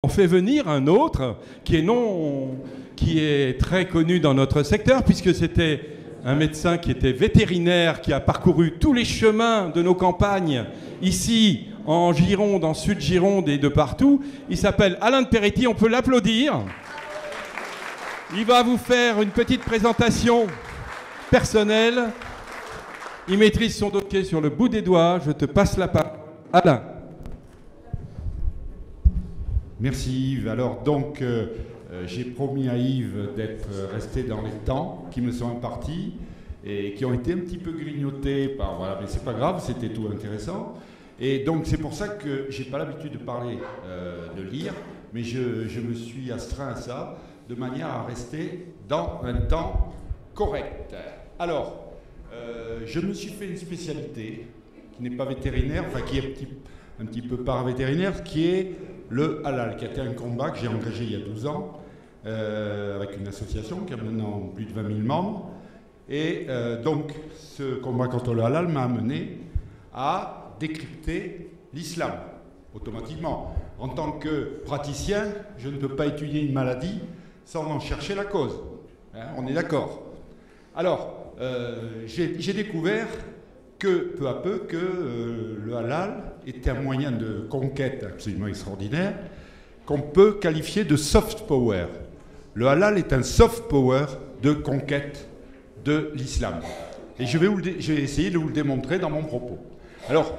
On fait venir un autre qui est très connu dans notre secteur, puisque c'était un médecin qui était vétérinaire, qui a parcouru tous les chemins de nos campagnes, ici, en Gironde, en Sud-Gironde et de partout. Il s'appelle Alain de Peretti, on peut l'applaudir. Il va vous faire une petite présentation personnelle. Il maîtrise son dossier sur le bout des doigts. Je te passe la parole. Alain. Merci Yves. Alors donc, j'ai promis à Yves d'être resté dans les temps qui me sont impartis et qui ont été un petit peu grignotés par... Voilà, mais c'est pas grave, c'était tout intéressant. Et donc c'est pour ça que j'ai pas l'habitude de parler, de lire, mais je me suis astreint à ça de manière à rester dans un temps correct. Alors, je me suis fait une spécialité qui n'est pas vétérinaire, enfin qui est un petit peu paravétérinaire, qui est le halal, qui a été un combat que j'ai engagé il y a 12 ans avec une association qui a maintenant plus de 20 000 membres. Et donc, ce combat contre le halal m'a amené à décrypter l'islam, automatiquement. En tant que praticien, je ne peux pas étudier une maladie sans en chercher la cause. Hein, on est d'accord. Alors, j'ai découvert que, peu à peu, que le halal était un moyen de conquête absolument extraordinaire qu'on peut qualifier de soft power. Le halal est un soft power de conquête de l'islam. Et je vais essayer de vous le démontrer dans mon propos. Alors,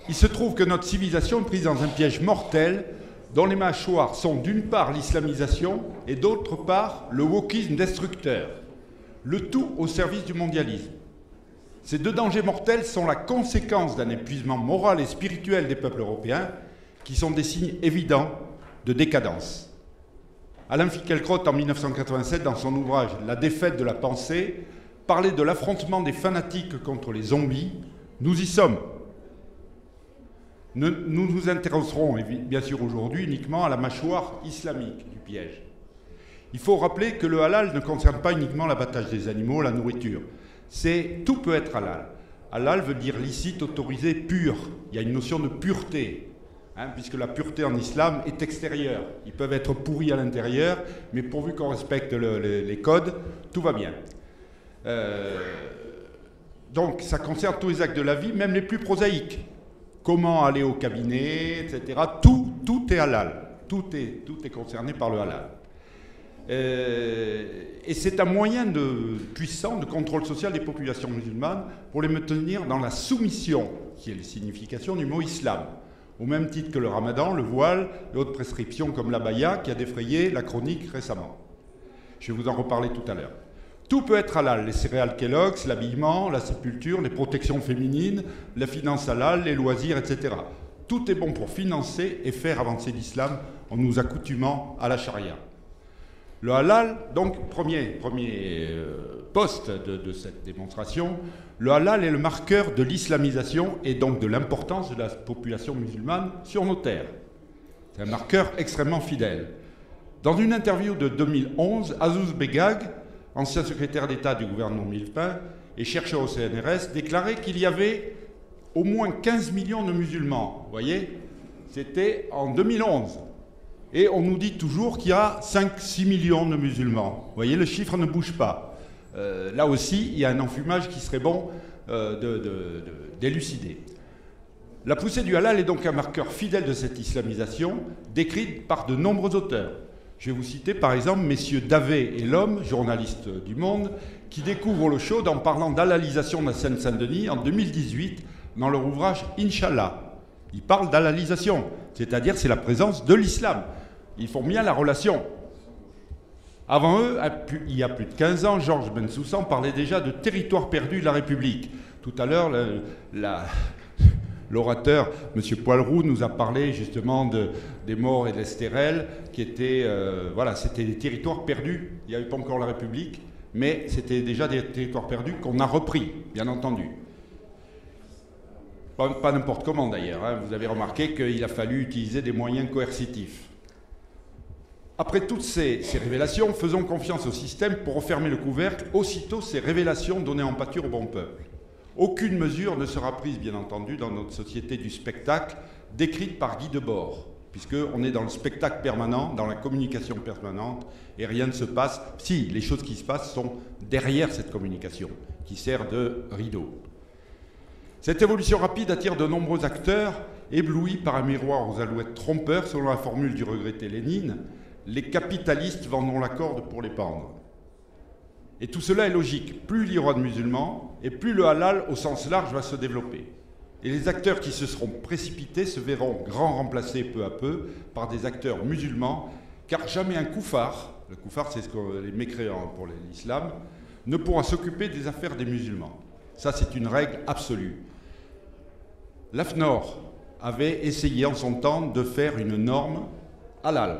il se trouve que notre civilisation est prise dans un piège mortel dont les mâchoires sont d'une part l'islamisation et d'autre part le wokisme destructeur. Le tout au service du mondialisme. Ces deux dangers mortels sont la conséquence d'un épuisement moral et spirituel des peuples européens qui sont des signes évidents de décadence. Alain Finkielkraut, en 1987, dans son ouvrage « La défaite de la pensée », parlait de l'affrontement des fanatiques contre les zombies. Nous y sommes. Nous nous intéresserons bien sûr aujourd'hui uniquement à la mâchoire islamique du piège. Il faut rappeler que le halal ne concerne pas uniquement l'abattage des animaux, la nourriture. Tout peut être halal. Halal veut dire licite, autorisé, pur. Il y a une notion de pureté, hein, puisque la pureté en islam est extérieure. Ils peuvent être pourris à l'intérieur, mais pourvu qu'on respecte les codes, tout va bien. Donc ça concerne tous les actes de la vie, même les plus prosaïques. Comment aller au cabinet, etc. Tout est halal. Tout est concerné par le halal. Et c'est un moyen puissant de contrôle social des populations musulmanes pour les maintenir dans la soumission, qui est la signification du mot islam, au même titre que le ramadan, le voile et autres prescriptions comme l'abaya qui a défrayé la chronique récemment. Je vais vous en reparler tout à l'heure. Tout peut être halal, les céréales Kellogg's, l'habillement, la sépulture, les protections féminines, la finance halal, les loisirs, etc. Tout est bon pour financer et faire avancer l'islam en nous accoutumant à la charia. Le halal, donc, premier poste de cette démonstration, le halal est le marqueur de l'islamisation et donc de l'importance de la population musulmane sur nos terres. C'est un marqueur extrêmement fidèle. Dans une interview de 2011, Azouz Begag, ancien secrétaire d'État du gouvernement Millepin et chercheur au CNRS, déclarait qu'il y avait au moins 15 millions de musulmans. Vous voyez, c'était en 2011. Et on nous dit toujours qu'il y a 5-6 millions de musulmans. Vous voyez, le chiffre ne bouge pas. Là aussi, il y a un enfumage qui serait bon d'élucider. La poussée du halal est donc un marqueur fidèle de cette islamisation, décrite par de nombreux auteurs. Je vais vous citer par exemple messieurs Davé et L'Homme, journalistes du Monde, qui découvrent l'eau chaude en parlant d'halalisation de la Seine-Saint-Denis en 2018 dans leur ouvrage Inch'Allah. Ils parlent d'halalisation, c'est-à-dire c'est la présence de l'islam. Ils font bien la relation. Avant eux, il y a plus de 15 ans, Georges Bensoussan parlait déjà de territoire perdu de la République. Tout à l'heure, l'orateur, M. Poilroux, nous a parlé justement des morts et de l'Estérel, qui étaient, voilà, c'était des territoires perdus. Il n'y avait pas encore la République, mais c'était déjà des territoires perdus qu'on a repris, bien entendu. Pas n'importe comment d'ailleurs, hein. Vous avez remarqué qu'il a fallu utiliser des moyens coercitifs. Après toutes ces révélations, faisons confiance au système pour refermer le couvercle aussitôt ces révélations données en pâture au bon peuple. Aucune mesure ne sera prise, bien entendu, dans notre société du spectacle, décrite par Guy Debord, puisqu'on est dans le spectacle permanent, dans la communication permanente, et rien ne se passe. Si, les choses qui se passent sont derrière cette communication, qui sert de rideau. Cette évolution rapide attire de nombreux acteurs, éblouis par un miroir aux alouettes trompeurs, selon la formule du regretté Lénine, les capitalistes vendront la corde pour les pendre. Et tout cela est logique. Plus il y aura de musulmans, et plus le halal au sens large va se développer. Et les acteurs qui se seront précipités se verront grands remplacés peu à peu par des acteurs musulmans, car jamais un koufar, le koufar c'est ce que les mécréants pour l'islam, ne pourra s'occuper des affaires des musulmans. Ça c'est une règle absolue. L'AFNOR avait essayé en son temps de faire une norme halal,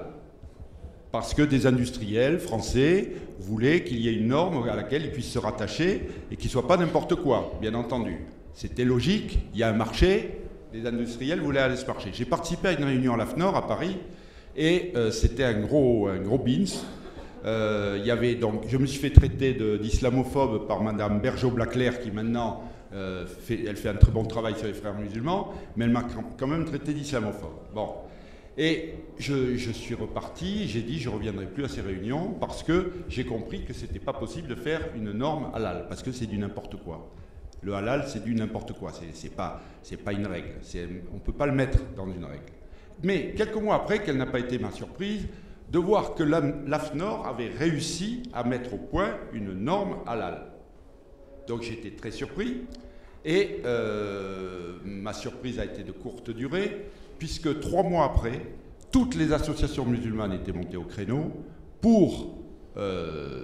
parce que des industriels français voulaient qu'il y ait une norme à laquelle ils puissent se rattacher et qu'il ne soit pas n'importe quoi, bien entendu. C'était logique, il y a un marché, les industriels voulaient aller à ce marché. J'ai participé à une réunion à l'AFNOR à Paris et c'était un gros beans. Je me suis fait traiter d'islamophobe par Madame Bergeau-Blaclair qui maintenant elle fait un très bon travail sur les frères musulmans, mais elle m'a quand même traité d'islamophobe. Bon. Et je suis reparti, j'ai dit je ne reviendrai plus à ces réunions parce que j'ai compris que ce n'était pas possible de faire une norme halal, parce que c'est du n'importe quoi. Le halal, c'est du n'importe quoi, c'est pas une règle, on ne peut pas le mettre dans une règle. Mais quelques mois après, quelle n'a pas été ma surprise, de voir que l'AFNOR avait réussi à mettre au point une norme halal. Donc j'étais très surpris, et ma surprise a été de courte durée, puisque 3 mois après, toutes les associations musulmanes étaient montées au créneau pour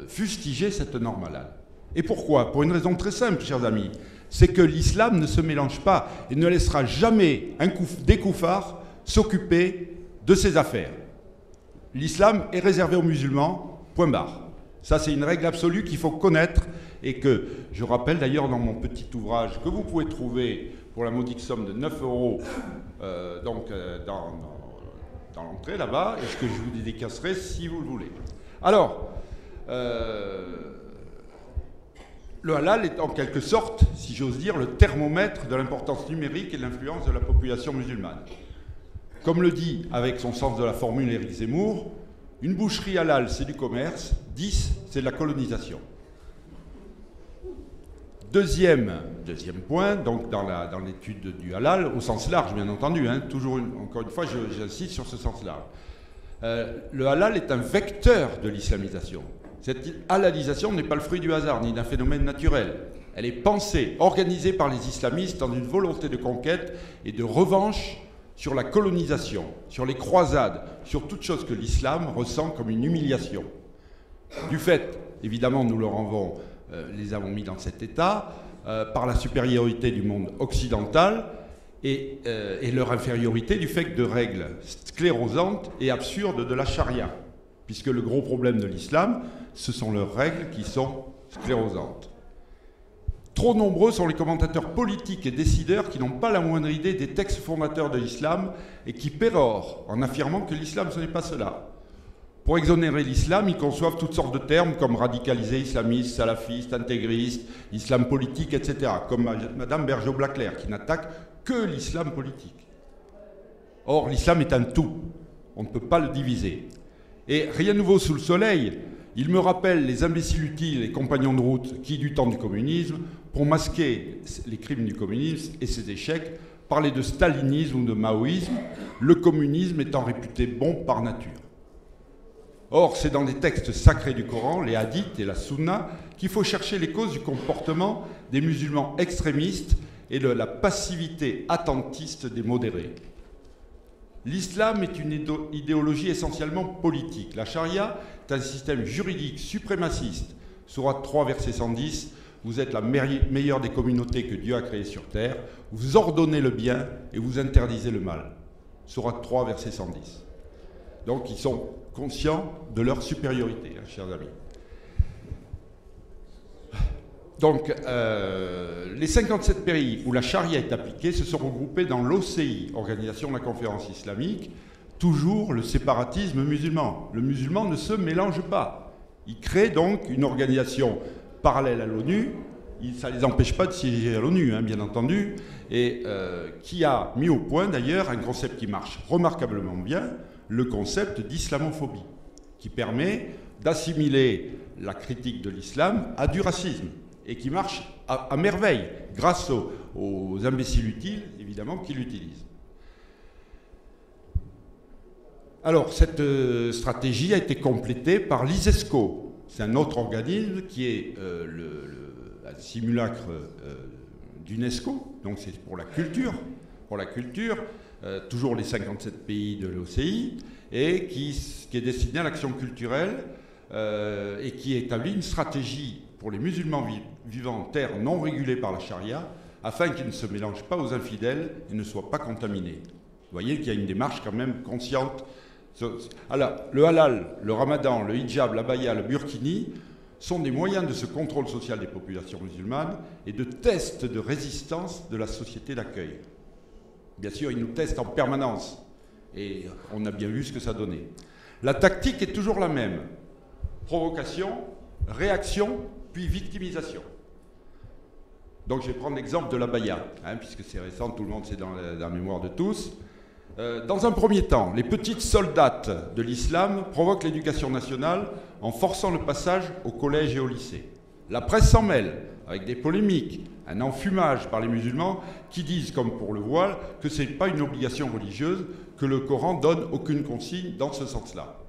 fustiger cette norme halal. Et pourquoi? Pour une raison très simple, chers amis, c'est que l'islam ne se mélange pas et ne laissera jamais des koufars s'occuper de ses affaires. L'islam est réservé aux musulmans, point barre. Ça, c'est une règle absolue qu'il faut connaître et que je rappelle d'ailleurs dans mon petit ouvrage que vous pouvez trouver pour la modique somme de 9 € dans l'entrée là-bas, et que je vous dédicacerai si vous le voulez. Alors, le halal est en quelque sorte, si j'ose dire, le thermomètre de l'importance numérique et de l'influence de la population musulmane. Comme le dit avec son sens de la formule Éric Zemmour, une boucherie halal c'est du commerce, 10 c'est de la colonisation. Deuxième point, donc dans l'étude du halal, au sens large bien entendu, encore une fois j'insiste sur ce sens large. Le halal est un vecteur de l'islamisation. Cette halalisation n'est pas le fruit du hasard ni d'un phénomène naturel. Elle est pensée, organisée par les islamistes dans une volonté de conquête et de revanche sur la colonisation, sur les croisades, sur toute chose que l'islam ressent comme une humiliation. Du fait, évidemment, nous les avons mis dans cet état, par la supériorité du monde occidental et leur infériorité du fait de règles sclérosantes et absurdes de la charia, puisque le gros problème de l'islam, ce sont leurs règles qui sont sclérosantes. Trop nombreux sont les commentateurs politiques et décideurs qui n'ont pas la moindre idée des textes fondateurs de l'islam et qui pérorent en affirmant que l'islam ce n'est pas cela. Pour exonérer l'islam, ils conçoivent toutes sortes de termes comme radicalisé, islamiste, salafiste, intégriste, islam politique, etc. Comme Madame Bergeau-Blaclair qui n'attaque que l'islam politique. Or, l'islam est un tout. On ne peut pas le diviser. Et rien de nouveau sous le soleil, il me rappelle les imbéciles utiles et compagnons de route qui, du temps du communisme, pour masquer les crimes du communisme et ses échecs, parlaient de stalinisme ou de maoïsme, le communisme étant réputé bon par nature. Or, c'est dans les textes sacrés du Coran, les hadiths et la sunna, qu'il faut chercher les causes du comportement des musulmans extrémistes et de la passivité attentiste des modérés. L'islam est une idéologie essentiellement politique. La charia est un système juridique suprémaciste. Sourate 3, verset 110, vous êtes la meilleure des communautés que Dieu a créées sur terre. Vous ordonnez le bien et vous interdisez le mal. Sourate 3, verset 110. Donc ils sont conscients de leur supériorité, chers amis. Donc, les 57 pays où la charia est appliquée se sont regroupés dans l'OCI, Organisation de la Conférence Islamique, toujours le séparatisme musulman. Le musulman ne se mélange pas. Il crée donc une organisation parallèle à l'ONU, ça ne les empêche pas de siéger à l'ONU, hein, bien entendu, et qui a mis au point d'ailleurs un concept qui marche remarquablement bien, le concept d'islamophobie, qui permet d'assimiler la critique de l'islam à du racisme, et qui marche à merveille, grâce aux imbéciles utiles, évidemment, qui l'utilisent. Alors, cette stratégie a été complétée par l'ISESCO. C'est un autre organisme qui est un simulacre d'UNESCO, donc c'est pour la culture, toujours les 57 pays de l'OCI, et qui est destiné à l'action culturelle et qui établit une stratégie pour les musulmans vivant en terre non régulée par la charia, afin qu'ils ne se mélangent pas aux infidèles et ne soient pas contaminés. Vous voyez qu'il y a une démarche quand même consciente. Alors, le halal, le ramadan, le hijab, l'abaya, le burkini sont des moyens de ce contrôle social des populations musulmanes et de test de résistance de la société d'accueil. Bien sûr, ils nous testent en permanence et on a bien vu ce que ça donnait. La tactique est toujours la même. Provocation, réaction, puis victimisation. Donc je vais prendre l'exemple de l'abaya, hein, puisque c'est récent, tout le monde c'est dans la mémoire de tous. Dans un premier temps, les petites soldates de l'islam provoquent l'éducation nationale en forçant le passage au collège et au lycée. La presse s'en mêle, avec des polémiques, un enfumage par les musulmans qui disent, comme pour le voile, que ce n'est pas une obligation religieuse, que le Coran donne aucune consigne dans ce sens-là.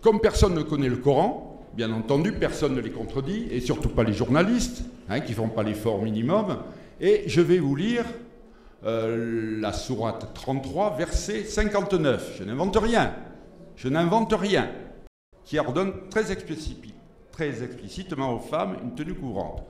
Comme personne ne connaît le Coran, bien entendu, personne ne les contredit, et surtout pas les journalistes, hein, qui ne font pas l'effort minimum. Et je vais vous lire la sourate 33, verset 59. Je n'invente rien, qui ordonne très explicitement aux femmes une tenue couvrante.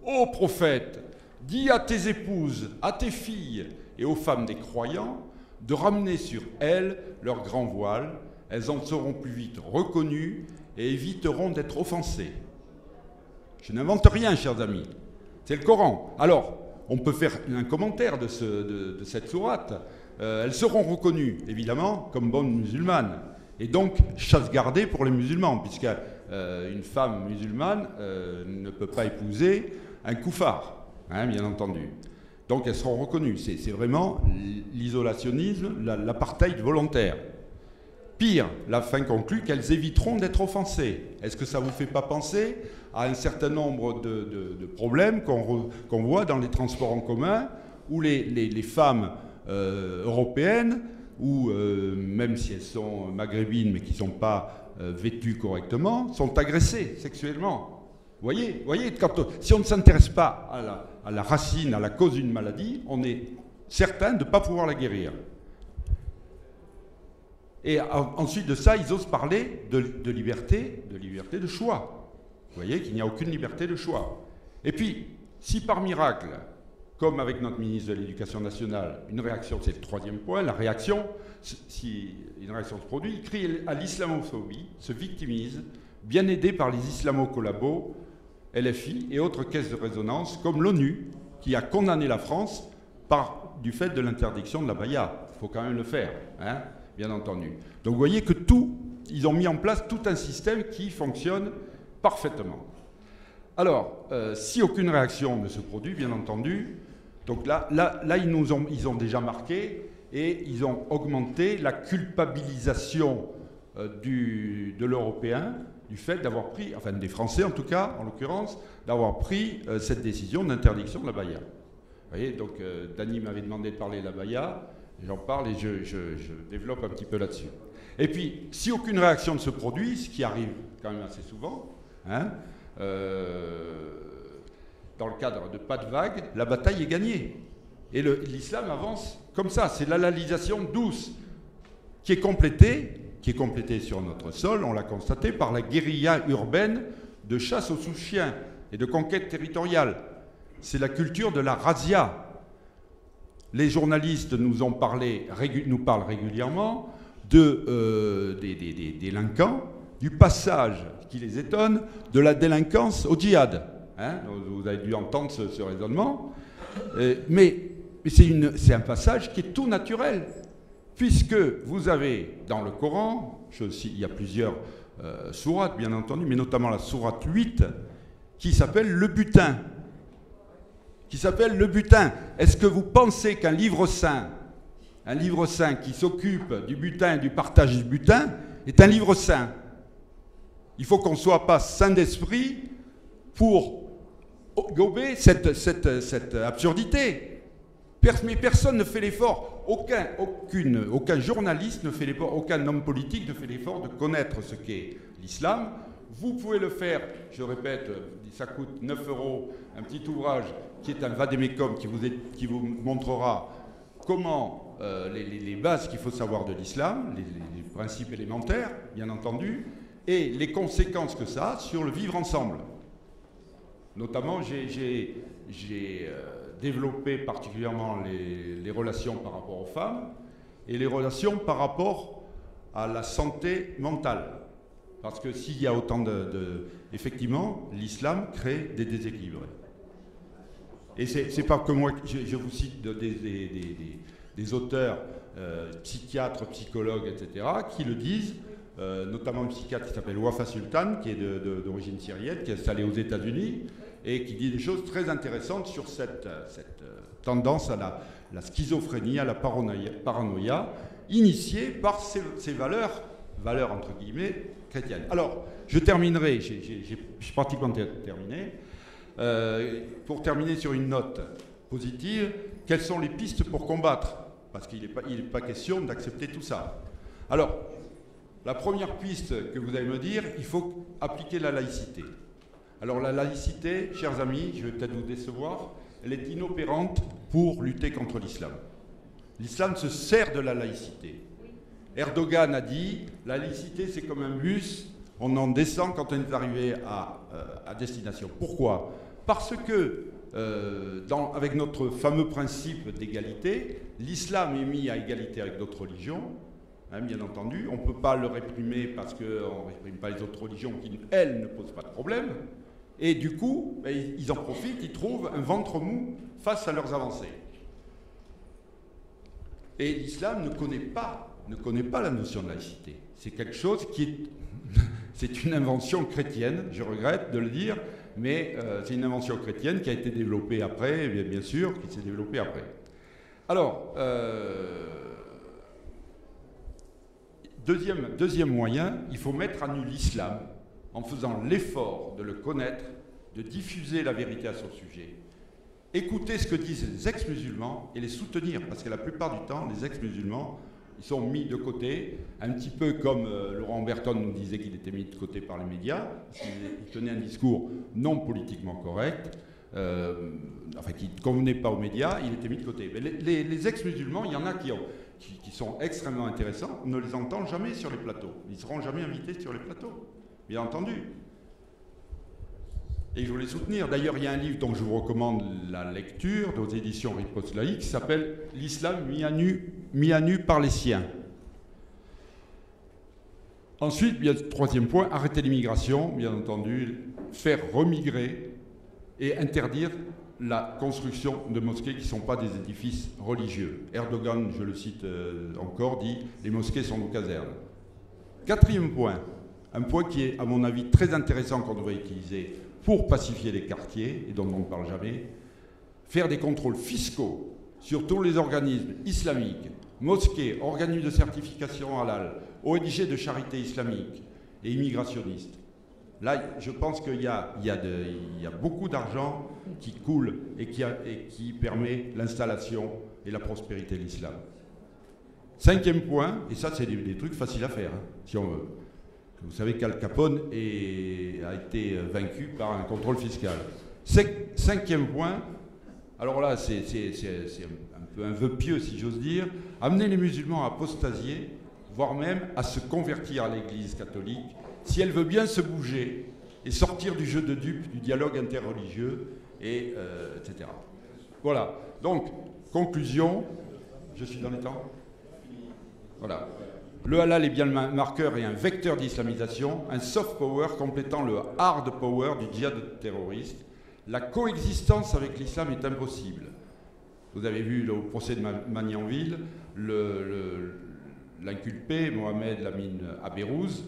Ô prophète, dis à tes épouses, à tes filles et aux femmes des croyants de ramener sur elles leur grand voile. Elles en seront plus vite reconnues et éviteront d'être offensées. Je n'invente rien, chers amis. C'est le Coran. Alors, on peut faire un commentaire de cette sourate. Elles seront reconnues, évidemment, comme bonnes musulmanes. Et donc, chasse gardée pour les musulmans, puisqu'une femme musulmane ne peut pas épouser un koufar, hein, bien entendu. Donc, elles seront reconnues. C'est vraiment l'isolationnisme, l'apartheid volontaire. Pire, la fin conclut qu'elles éviteront d'être offensées. Est-ce que ça ne vous fait pas penser à un certain nombre de problèmes qu'on voit dans les transports en commun, où les femmes européennes, ou même si elles sont maghrébines mais qui ne sont pas vêtues correctement, sont agressées sexuellement. Vous voyez, si on ne s'intéresse pas à la racine, à la cause d'une maladie, on est certain de ne pas pouvoir la guérir. Et ensuite de ça, ils osent parler de liberté de choix. Vous voyez qu'il n'y a aucune liberté de choix. Et puis, si par miracle, comme avec notre ministre de l'Éducation nationale, une réaction, c'est le troisième point, la réaction, si une réaction se produit, il crie à l'islamophobie, se victimise, bien aidé par les islamo-collabos, LFI et autres caisses de résonance, comme l'ONU, qui a condamné la France du fait de l'interdiction de l'abaya. Il faut quand même le faire, hein, bien entendu. Donc vous voyez que ils ont mis en place tout un système qui fonctionne parfaitement. Alors, si aucune réaction ne se produit, bien entendu, donc là ils ont déjà marqué et ils ont augmenté la culpabilisation de l'Européen du fait d'avoir pris, enfin des Français en tout cas, en l'occurrence, d'avoir pris cette décision d'interdiction de l'abaya. Vous voyez, donc Dany m'avait demandé de parler de l'abaya, j'en parle et je développe un petit peu là-dessus. Et puis, si aucune réaction ne se produit, ce qui arrive quand même assez souvent, hein, dans le cadre de pas de vague, la bataille est gagnée. Et l'islam avance comme ça, c'est l'halalisation douce qui est complétée sur notre sol, on l'a constaté, par la guérilla urbaine de chasse aux sous-chiens et de conquête territoriale. C'est la culture de la razzia. Les journalistes nous parlent régulièrement des délinquants, du passage qui les étonne de la délinquance au djihad. Hein, vous avez dû entendre ce raisonnement. Mais c'est un passage qui est tout naturel, puisque vous avez dans le Coran, il y a plusieurs sourates, bien entendu, mais notamment la sourate 8, qui s'appelle le butin. Est-ce que vous pensez qu'un livre saint qui s'occupe du butin et du partage du butin, est un livre saint? Il faut qu'on ne soit pas saint d'esprit pour gober cette absurdité. Mais personne ne fait l'effort. Aucun journaliste ne fait l'effort, aucun homme politique ne fait l'effort de connaître ce qu'est l'islam. Vous pouvez le faire, je répète, ça coûte 9 €, un petit ouvrage qui est un vadémécum qui vous montrera comment les bases qu'il faut savoir de l'islam, les principes élémentaires, bien entendu, et les conséquences que ça a sur le vivre ensemble. Notamment, j'ai développé particulièrement les relations par rapport aux femmes et les relations par rapport à la santé mentale. Parce que s'il y a autant effectivement, l'islam crée des déséquilibres. Et c'est pas que moi, je vous cite des auteurs, psychiatres, psychologues, etc., qui le disent, notamment un psychiatre qui s'appelle Wafa Sultan, qui est d'origine syrienne, qui est installé aux États-Unis, et qui dit des choses très intéressantes sur cette tendance à la schizophrénie, à la paranoïa, initiée par ces valeurs entre guillemets chrétiennes. Alors, je terminerai, j'ai pratiquement terminé, pour terminer sur une note positive, quelles sont les pistes pour combattre? Parce qu'il n'est pas question d'accepter tout ça. Alors, la première piste que vous allez me dire, il faut appliquer la laïcité. Alors la laïcité, chers amis, je vais peut-être vous décevoir, elle est inopérante pour lutter contre l'islam. L'islam se sert de la laïcité. Erdogan a dit, la laïcité c'est comme un bus, on en descend quand on est arrivé à destination. Pourquoi? Parce que avec notre fameux principe d'égalité, l'islam est mis à égalité avec d'autres religions, bien entendu. On ne peut pas le réprimer parce qu'on ne réprime pas les autres religions qui, elles, ne posent pas de problème. Et du coup, ils en profitent, ils trouvent un ventre mou face à leurs avancées. Et l'islam ne connaît pas la notion de laïcité. C'est quelque chose qui est... c'est une invention chrétienne, je regrette de le dire, mais c'est une invention chrétienne qui a été développée après, bien sûr, qui s'est développée après. Alors, deuxième moyen, il faut mettre à nu l'islam en faisant l'effort de le connaître, de diffuser la vérité à son sujet. Écouter ce que disent les ex-musulmans et les soutenir, parce que la plupart du temps, les ex-musulmans, ils sont mis de côté, un petit peu comme Laurent Berton nous disait qu'il était mis de côté par les médias, parce qu'il tenait un discours non politiquement correct, qui ne convenait pas aux médias, il était mis de côté. Mais les ex-musulmans, il y en a qui sont extrêmement intéressants, on ne les entend jamais sur les plateaux. Ils ne seront jamais invités sur les plateaux, bien entendu. Et je veux les soutenir. D'ailleurs, il y a un livre dont je vous recommande la lecture, aux éditions Riposte Laïque, qui s'appelle « L'islam mis à nu par les siens ». Ensuite, bien, troisième point, arrêter l'immigration, bien entendu, faire remigrer et interdire la construction de mosquées qui ne sont pas des édifices religieux. Erdogan, je le cite encore, dit « les mosquées sont nos casernes ». Quatrième point, un point qui est à mon avis très intéressant qu'on devrait utiliser pour pacifier les quartiers, et dont on ne parle jamais, faire des contrôles fiscaux sur tous les organismes islamiques, mosquées, organismes de certification halal, ONG de charité islamique et immigrationnistes. Là, je pense qu'il y a beaucoup d'argent qui coule et qui permet l'installation et la prospérité de l'islam. Cinquième point, et ça c'est des trucs faciles à faire, hein, si on veut. Vous savez qu'Al Capone a été vaincu par un contrôle fiscal. Cinquième point, alors là c'est un peu un vœu pieux si j'ose dire, amener les musulmans à apostasier, voire même à se convertir à l'Église catholique, si elle veut bien se bouger et sortir du jeu de dupes, du dialogue interreligieux, etc. Voilà, donc, conclusion, je suis dans les temps. Voilà. Le halal est bien le marqueur et un vecteur d'islamisation, un soft power complétant le hard power du djihad terroriste. La coexistence avec l'islam est impossible. Vous avez vu au procès de Magnanville, l'inculpé, Mohamed Lamine Aberouz,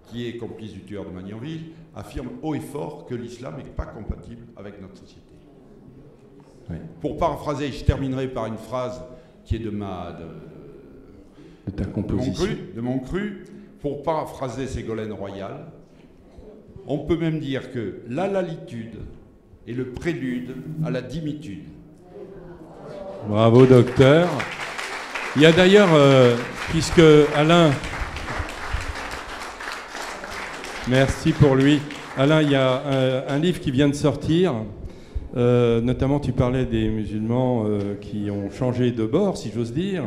qui est complice du tueur de Magnanville, affirme haut et fort que l'islam n'est pas compatible avec notre société. Oui. Pour paraphraser, je terminerai par une phrase qui est de ta composition. De mon cru. Pour paraphraser Ségolène Royal, on peut même dire que l'halalitude est le prélude à la dimitude. Bravo, docteur. Il y a d'ailleurs, puisque Alain... Merci pour lui. Alain, il y a un livre qui vient de sortir. Notamment, tu parlais des musulmans qui ont changé de bord, si j'ose dire.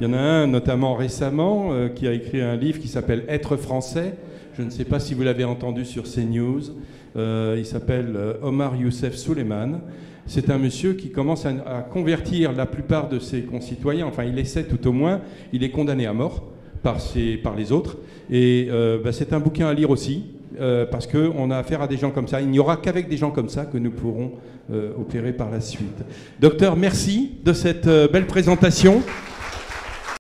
Il y en a un, notamment récemment, qui a écrit un livre qui s'appelle « Être français ». Je ne sais pas si vous l'avez entendu sur CNews. Il s'appelle Omar Youssef Souleiman. C'est un monsieur qui commence à convertir la plupart de ses concitoyens. Enfin, il essaie tout au moins. Il est condamné à mort par les autres. Et c'est un bouquin à lire aussi. Parce qu'on a affaire à des gens comme ça. Il n'y aura qu'avec des gens comme ça que nous pourrons opérer par la suite. Docteur, merci de cette belle présentation.